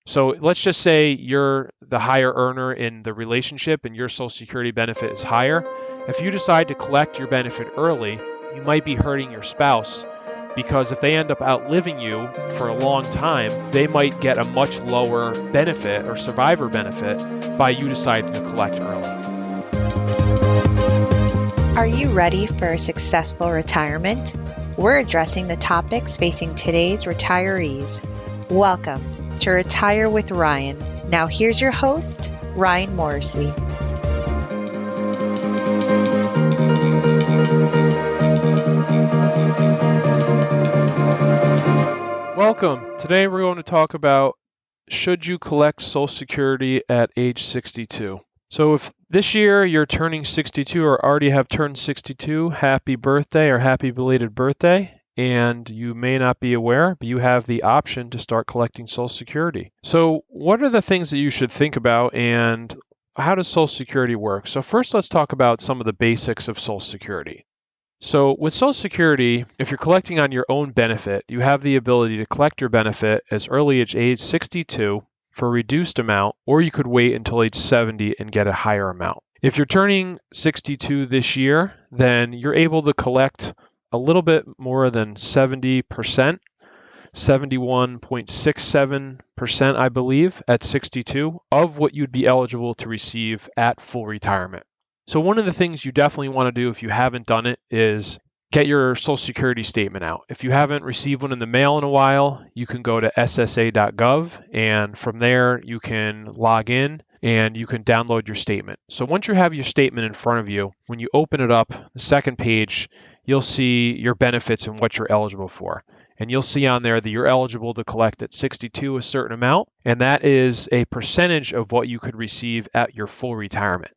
So let's just say you're the higher earner in the relationship and your Social Security benefit is higher. If you decide to collect your benefit early, you might be hurting your spouse because if they end up outliving you for a long time, they might get a much lower benefit or survivor benefit by you deciding to collect early. Are you ready for a successful retirement? We're addressing the topics facing today's retirees. Welcome to Retire with Ryan. Now here's your host, Ryan Morrissey. Welcome. Today we're going to talk about should you collect Social Security at age 62. So if this year you're turning 62 or already have turned 62, happy birthday or happy belated birthday. And you may not be aware, but you have the option to start collecting Social Security. So what are the things that you should think about and how does Social Security work? So first let's talk about some of the basics of Social Security. So with Social Security, if you're collecting on your own benefit, you have the ability to collect your benefit as early as age 62 for a reduced amount, or you could wait until age 70 and get a higher amount. If you're turning 62 this year, then you're able to collect a little bit more than 70%, 71.67%, I believe, at 62 of what you'd be eligible to receive at full retirement. So one of the things you definitely want to do if you haven't done it is get your Social Security statement out. If you haven't received one in the mail in a while, you can go to ssa.gov, and from there you can log in and you can download your statement. So once you have your statement in front of you, when you open it up, the second page, you'll see your benefits and what you're eligible for. And you'll see on there that you're eligible to collect at 62 a certain amount, and that is a percentage of what you could receive at your full retirement.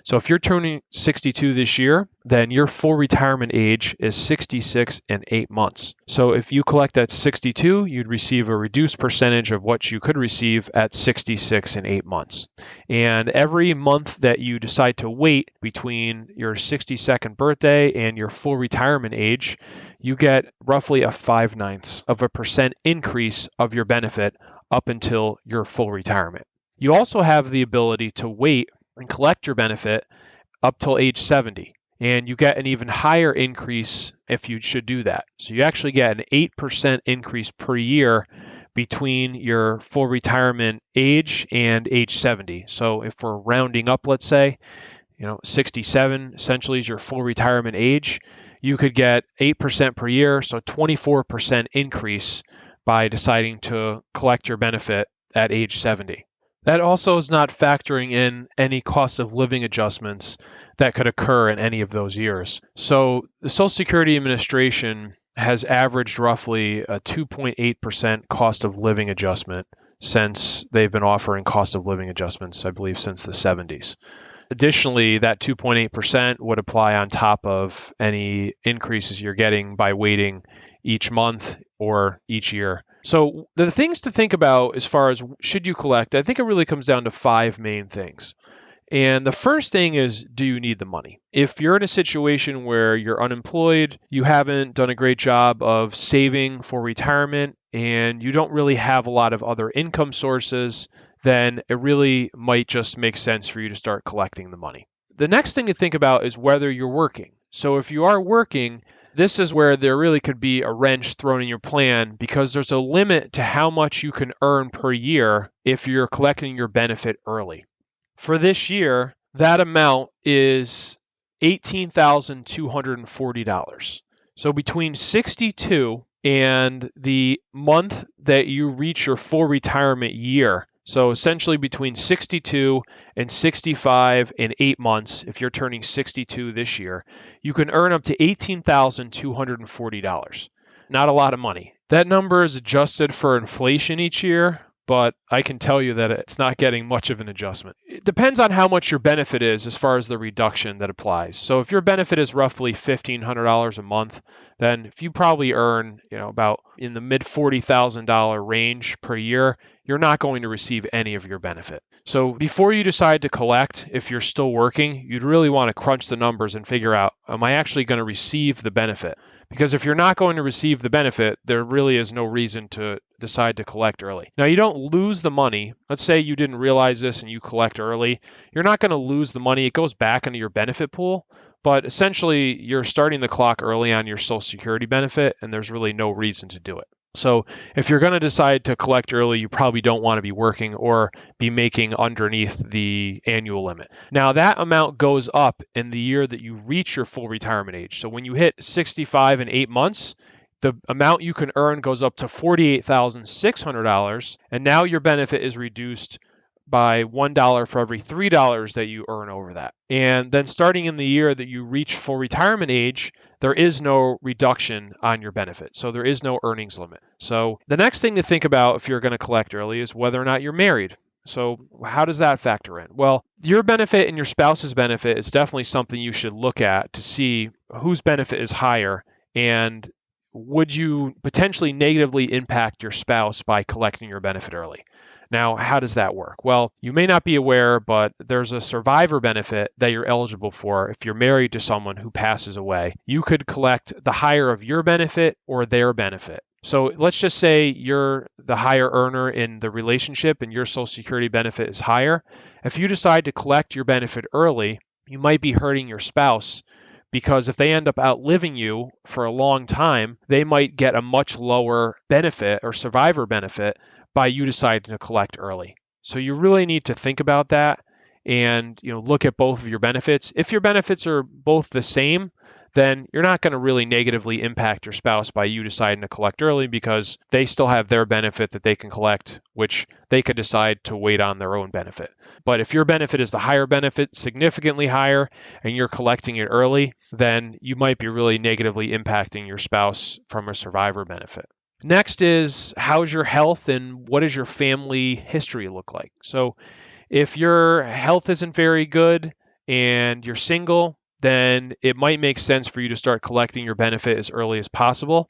So if you're turning 62 this year, then your full retirement age is 66 and 8 months. So if you collect at 62, you'd receive a reduced percentage of what you could receive at 66 and 8 months. And every month that you decide to wait between your 62nd birthday and your full retirement age, you get roughly a 0.5% increase of your benefit up until your full retirement. You also have the ability to wait and collect your benefit up till age 70. And you get an even higher increase if you should do that. So you actually get an 8% increase per year between your full retirement age and age 70. So if we're rounding up, let's say, 67 essentially is your full retirement age, you could get 8% per year, so 24% increase by deciding to collect your benefit at age 70. That also is not factoring in any cost of living adjustments that could occur in any of those years. So the Social Security Administration has averaged roughly a 2.8% cost of living adjustment since they've been offering cost of living adjustments, I believe, since the 70s. Additionally, that 2.8% would apply on top of any increases you're getting by waiting each month or each year. So the things to think about as far as should you collect, I think it really comes down to 5 main things. And the first thing is, do you need the money? If you're in a situation where you're unemployed, you haven't done a great job of saving for retirement, and you don't really have a lot of other income sources, then it really might just make sense for you to start collecting the money. The next thing to think about is whether you're working. So if you are working, this is where there really could be a wrench thrown in your plan because there's a limit to how much you can earn per year if you're collecting your benefit early. For this year, that amount is $18,240. So between 62 and the month that you reach your full retirement year, so essentially between 62 and 65 and 8 months, if you're turning 62 this year, you can earn up to $18,240. Not a lot of money. That number is adjusted for inflation each year, but I can tell you that it's not getting much of an adjustment. It depends on how much your benefit is as far as the reduction that applies. So if your benefit is roughly $1,500 a month, then if you probably earn, about in the mid $40,000 range per year, you're not going to receive any of your benefit. So before you decide to collect, if you're still working, you'd really want to crunch the numbers and figure out, am I actually going to receive the benefit? Because if you're not going to receive the benefit, there really is no reason to decide to collect early. Now, you don't lose the money. Let's say you didn't realize this and you collect early. You're not going to lose the money. It goes back into your benefit pool. But essentially, you're starting the clock early on your Social Security benefit, and there's really no reason to do it. So if you're going to decide to collect early, you probably don't want to be working or be making underneath the annual limit. Now, that amount goes up in the year that you reach your full retirement age. So when you hit 65 and 8 months, the amount you can earn goes up to $48,600, and now your benefit is reduced by $1 for every $3 that you earn over that. And then starting in the year that you reach full retirement age, there is no reduction on your benefit. So there is no earnings limit. So the next thing to think about if you're going to collect early is whether or not you're married. So how does that factor in? Well, your benefit and your spouse's benefit is definitely something you should look at to see whose benefit is higher, and would you potentially negatively impact your spouse by collecting your benefit early? Now, how does that work? Well, you may not be aware, but there's a survivor benefit that you're eligible for if you're married to someone who passes away. You could collect the higher of your benefit or their benefit. So let's just say you're the higher earner in the relationship and your Social Security benefit is higher. If you decide to collect your benefit early, you might be hurting your spouse, because if they end up outliving you for a long time, they might get a much lower benefit or survivor benefit by you deciding to collect early. So you really need to think about that and look at both of your benefits. If your benefits are both the same, then you're not going to really negatively impact your spouse by you deciding to collect early, because they still have their benefit that they can collect, which they could decide to wait on their own benefit. But if your benefit is the higher benefit, significantly higher, and you're collecting it early, then you might be really negatively impacting your spouse from a survivor benefit. Next is, how's your health and what does your family history look like? So if your health isn't very good and you're single, then it might make sense for you to start collecting your benefit as early as possible,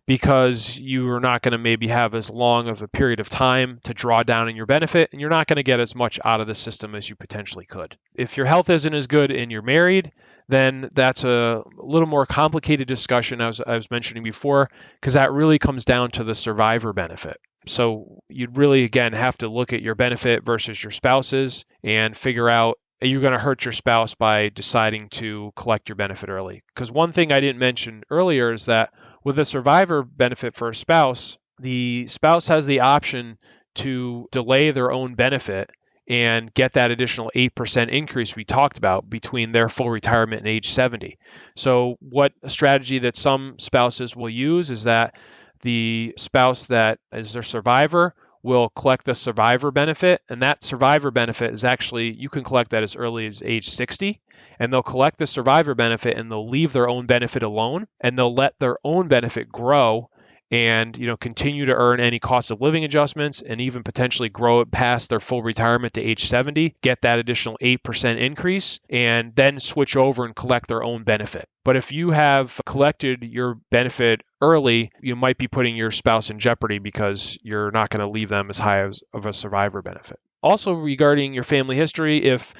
because you are not going to maybe have as long of a period of time to draw down in your benefit, and you're not going to get as much out of the system as you potentially could. If your health isn't as good and you're married, then that's a little more complicated discussion, as I was mentioning before, because that really comes down to the survivor benefit. So you'd really, again, have to look at your benefit versus your spouse's and figure out, are you going to hurt your spouse by deciding to collect your benefit early? Because one thing I didn't mention earlier is that with a survivor benefit for a spouse, the spouse has the option to delay their own benefit and get that additional 8% increase we talked about between their full retirement and age 70. So what a strategy that some spouses will use is that the spouse that is their survivor will collect the survivor benefit, and that survivor benefit is actually, you can collect that as early as age 60, and they'll collect the survivor benefit and they'll leave their own benefit alone, and they'll let their own benefit grow and continue to earn any cost of living adjustments, and even potentially grow it past their full retirement to age 70, get that additional 8% increase, and then switch over and collect their own benefit. But if you have collected your benefit early, you might be putting your spouse in jeopardy because you're not going to leave them as high of a survivor benefit. Also, regarding your family history, if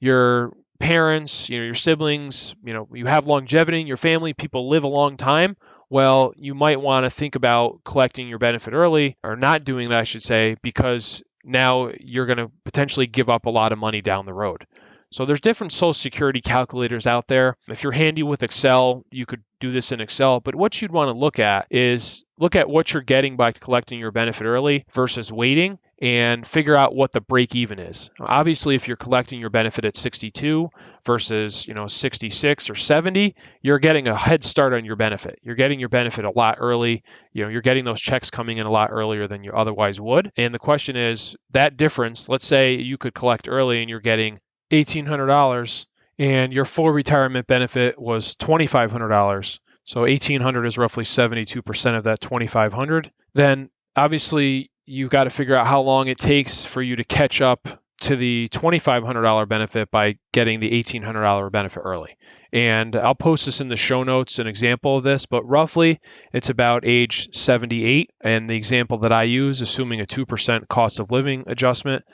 your parents, your siblings, you have longevity in your family, people live a long time, well, you might want to think about collecting your benefit early, or not doing that, I should say, because now you're going to potentially give up a lot of money down the road. So there's different Social Security calculators out there. If you're handy with Excel, you could do this in Excel. But what you'd want to look at is what you're getting by collecting your benefit early versus waiting, and figure out what the break even is. Obviously, if you're collecting your benefit at 62 versus 66 or 70, you're getting a head start on your benefit. You're getting your benefit a lot early. You're getting those checks coming in a lot earlier than you otherwise would. And the question is, that difference, let's say you could collect early and you're getting $1,800 and your full retirement benefit was $2,500. So $1,800 is roughly 72% of that $2,500. Then obviously you've got to figure out how long it takes for you to catch up to the $2,500 benefit by getting the $1,800 benefit early. And I'll post this in the show notes, an example of this, but roughly it's about age 78. And the example that I use, assuming a 2% cost of living adjustment,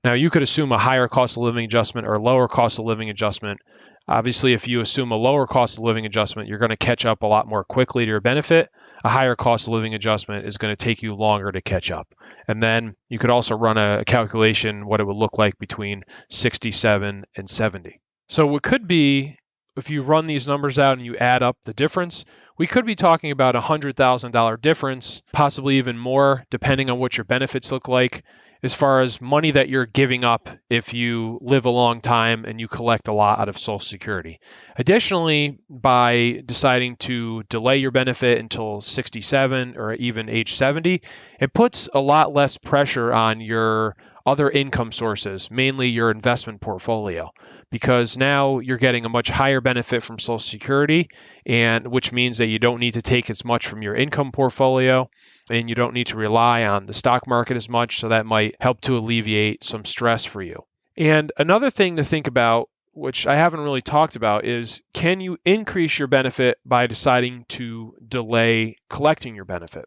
Now, you could assume a higher cost of living adjustment or a lower cost of living adjustment. Obviously, if you assume a lower cost of living adjustment, you're going to catch up a lot more quickly to your benefit. A higher cost of living adjustment is going to take you longer to catch up. And then you could also run a calculation what it would look like between 67 and 70. So what could be, if you run these numbers out and you add up the difference, we could be talking about a $100,000 difference, possibly even more, depending on what your benefits look like, as far as money that you're giving up if you live a long time and you collect a lot out of Social Security. Additionally, by deciding to delay your benefit until 67 or even age 70, it puts a lot less pressure on your other income sources, mainly your investment portfolio, because now you're getting a much higher benefit from Social Security, and which means that you don't need to take as much from your income portfolio, and you don't need to rely on the stock market as much, so that might help to alleviate some stress for you. And another thing to think about, which I haven't really talked about, is can you increase your benefit by deciding to delay collecting your benefit?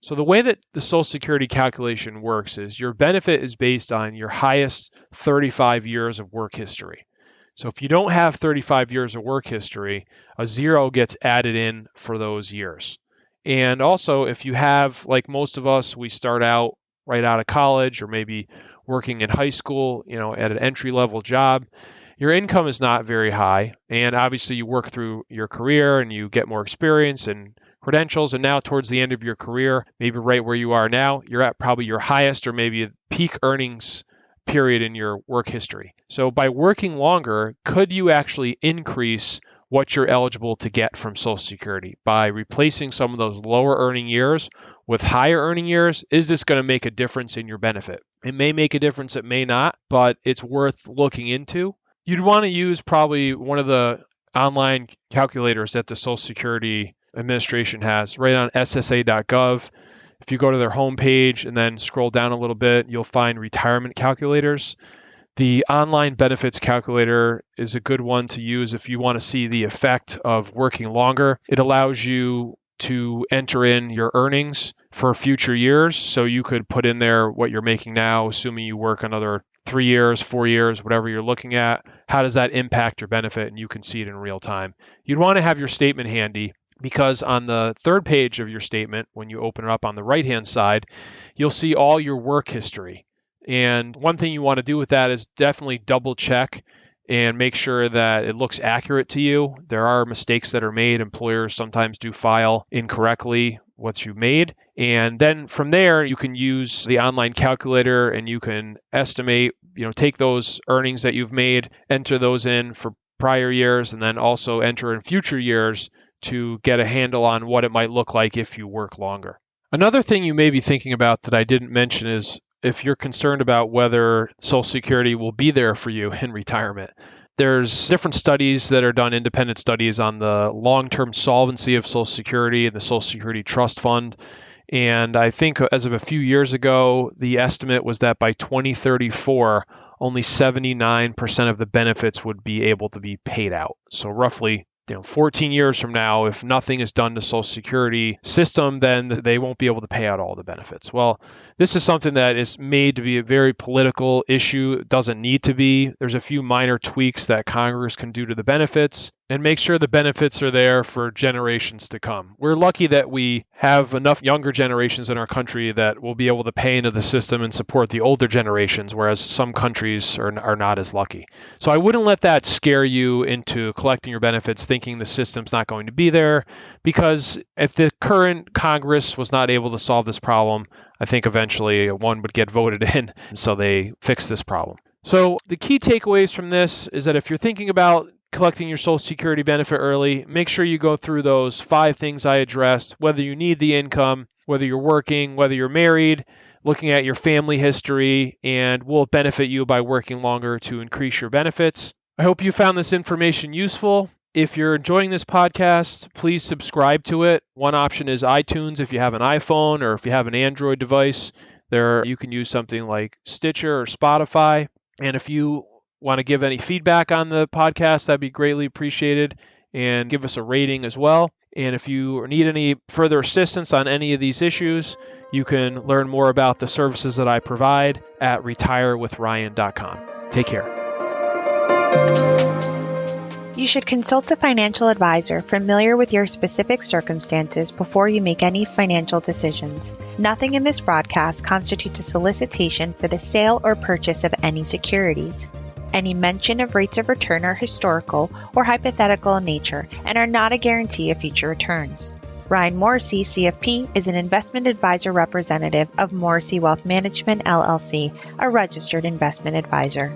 So the way that the Social Security calculation works is your benefit is based on your highest 35 years of work history. So if you don't have 35 years of work history, a zero gets added in for those years. And also, if you have, like most of us, we start out right out of college or maybe working in high school, at an entry-level job, your income is not very high. And obviously, you work through your career and you get more experience and credentials. And now towards the end of your career, maybe right where you are now, you're at probably your highest or maybe peak earnings period in your work history. So by working longer, could you actually increase what you're eligible to get from Social Security by replacing some of those lower earning years with higher earning years? Is this going to make a difference in your benefit? It may make a difference, it may not, but it's worth looking into. You'd want to use probably one of the online calculators that the Social Security Administration has right on ssa.gov. If you go to their homepage and then scroll down a little bit, you'll find retirement calculators. The online benefits calculator is a good one to use if you want to see the effect of working longer. It allows you to enter in your earnings for future years. So you could put in there what you're making now, assuming you work another 3 years, 4 years, whatever you're looking at. How does that impact your benefit? And you can see it in real time. You'd want to have your statement handy, because on the third page of your statement, when you open it up on the right-hand side, you'll see all your work history. And one thing you want to do with that is definitely double check and make sure that it looks accurate to you. There are mistakes that are made. Employers sometimes do file incorrectly what you made. And then from there, you can use the online calculator and you can estimate, take those earnings that you've made, enter those in for prior years, and then also enter in future years to get a handle on what it might look like if you work longer. Another thing you may be thinking about that I didn't mention is if you're concerned about whether Social Security will be there for you in retirement. There's different studies that are done, independent studies on the long-term solvency of Social Security and the Social Security Trust Fund. And I think as of a few years ago, the estimate was that by 2034, only 79% of the benefits would be able to be paid out. So roughly 14 years from now, if nothing is done to Social Security system, then they won't be able to pay out all the benefits. Well, this is something that is made to be a very political issue. It doesn't need to be. There's a few minor tweaks that Congress can do to the benefits and make sure the benefits are there for generations to come. We're lucky that we have enough younger generations in our country that will be able to pay into the system and support the older generations, whereas some countries are not as lucky. So I wouldn't let that scare you into collecting your benefits thinking the system's not going to be there, because if the current Congress was not able to solve this problem, I think eventually one would get voted in, so they fix this problem. So the key takeaways from this is that if you're thinking about collecting your Social Security benefit early, make sure you go through those 5 things I addressed, whether you need the income, whether you're working, whether you're married, looking at your family history, and will it benefit you by working longer to increase your benefits. I hope you found this information useful. If you're enjoying this podcast, please subscribe to it. One option is iTunes if you have an iPhone, or if you have an Android device. There you can use something like Stitcher or Spotify. And if you want to give any feedback on the podcast, that'd be greatly appreciated. And give us a rating as well. And if you need any further assistance on any of these issues, you can learn more about the services that I provide at retirewithryan.com. Take care. You should consult a financial advisor familiar with your specific circumstances before you make any financial decisions. Nothing in this broadcast constitutes a solicitation for the sale or purchase of any securities. Any mention of rates of return are historical or hypothetical in nature and are not a guarantee of future returns. Ryan Morrissey, CFP, is an investment advisor representative of Morrissey Wealth Management, LLC, a registered investment advisor.